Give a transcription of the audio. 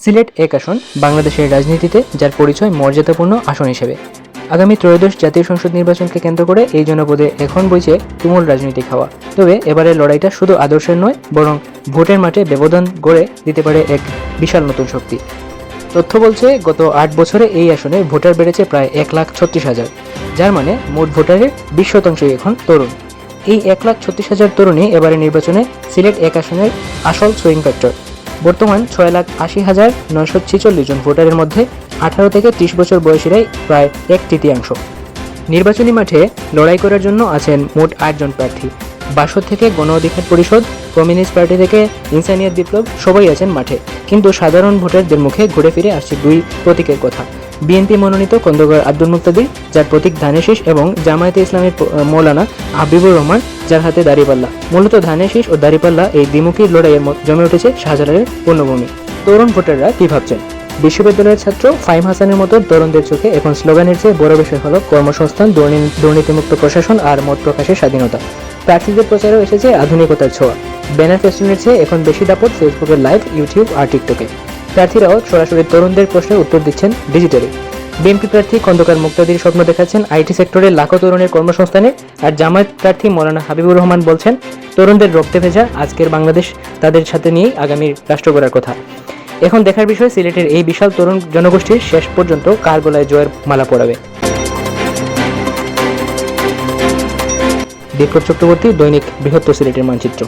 সিলেট এক আসন বাংলাদেশের রাজনীতিতে যার পরিচয় মর্যাদাপূর্ণ আসন হিসেবে। আগামী ত্রয়োদশ জাতীয় সংসদ নির্বাচনকে কেন্দ্র করে এই জনপদে এখন বইছে তুমুল রাজনৈতিক হাওয়া। তবে এবারের লড়াইটা শুধু আদর্শের নয়, বরং ভোটের মাঠে ব্যবধান গড়ে দিতে পারে এক বিশাল নতুন শক্তি। তথ্য বলছে গত 8 বছরে এই আসনে ভোটার বেড়েছে প্রায় 1,36,000, যার মানে মোট ভোটারের 20% এখন তরুণ। এই 1,36,000 তরুণই এবারে নির্বাচনে সিলেট এক আসনের আসল সুইং ফ্যাক্টর। বর্তমান 6,80,946 জন ভোটারের মধ্যে 18 থেকে 30 বছর বয়সীরাই প্রায় 1/3। নির্বাচনী মাঠে লড়াই করার জন্য আছেন মোট 8 জন প্রার্থী। বাসদ থেকে গণ অধিকার পরিষদ, কমিউনিস্ট পার্টি থেকে ইনসানিয়ত বিপ্লব, সবাই আছেন মাঠে। কিন্তু সাধারণ ভোটারদের মুখে ঘুরে ফিরে আসছে দুই প্রতীকের কথা। বিএনপি মনোনীত খন্দকার আব্দুল মুক্তাদির, যার প্রতীক ধানের শীষ, এবং জামায়াতে ইসলামের মৌলানা হাবিবুর রহমান, যার হাতে দাঁড়িপাল্লা। মূলত ধানের শীষ ও দাঁড়িপাল্লা এই দ্বিমুখী লড়াইয়ে জমে উঠেছে শাহজালালের পূর্ণভূমি। তরুণ ভোটাররা কি ভাবছেন? বিশ্ববিদ্যালয়ের ছাত্র ফাহিম হাসানের মতো তরুণদের চোখে এখন স্লোগানের চেয়ে বড় বিষয় হলো কর্মসংস্থান, দুর্নীতিমুক্ত প্রশাসন আর মত প্রকাশের স্বাধীনতা। প্রার্থীদের প্রচারেও এসেছে আধুনিকতার ছোঁয়া। ব্যানার ফেস্টুনের চেয়ে এখন বেশি দাপট ফেসবুকের লাইভ, ইউটিউব আর টিকটকে। প্রার্থীরাও সরাসরি তরুণদের প্রশ্নের উত্তর দিচ্ছেন ডিজিটালি। বিএনপি প্রার্থী খন্দকার মুক্তাদির স্বপ্ন দেখাচ্ছেন আইটি সেক্টরে লাখো তরুণের কর্মসংস্থানে, আর জামায়াত প্রার্থী মৌলানা হাবিবুর রহমান বলছেন তরুণদের রক্তে ভেজা আজকের বাংলাদেশ তাদের সাথে নিয়েই আগামী রাষ্ট্র গড়ার কথা। এখন দেখার বিষয় সিলেটের এই বিশাল তরুণ জনগোষ্ঠীর শেষ পর্যন্ত কার গলায় জয়ের মালা পরাবে। বিপ্লব চক্রবর্তী, দৈনিক বৃহত্তর সিলেটের মানচিত্র।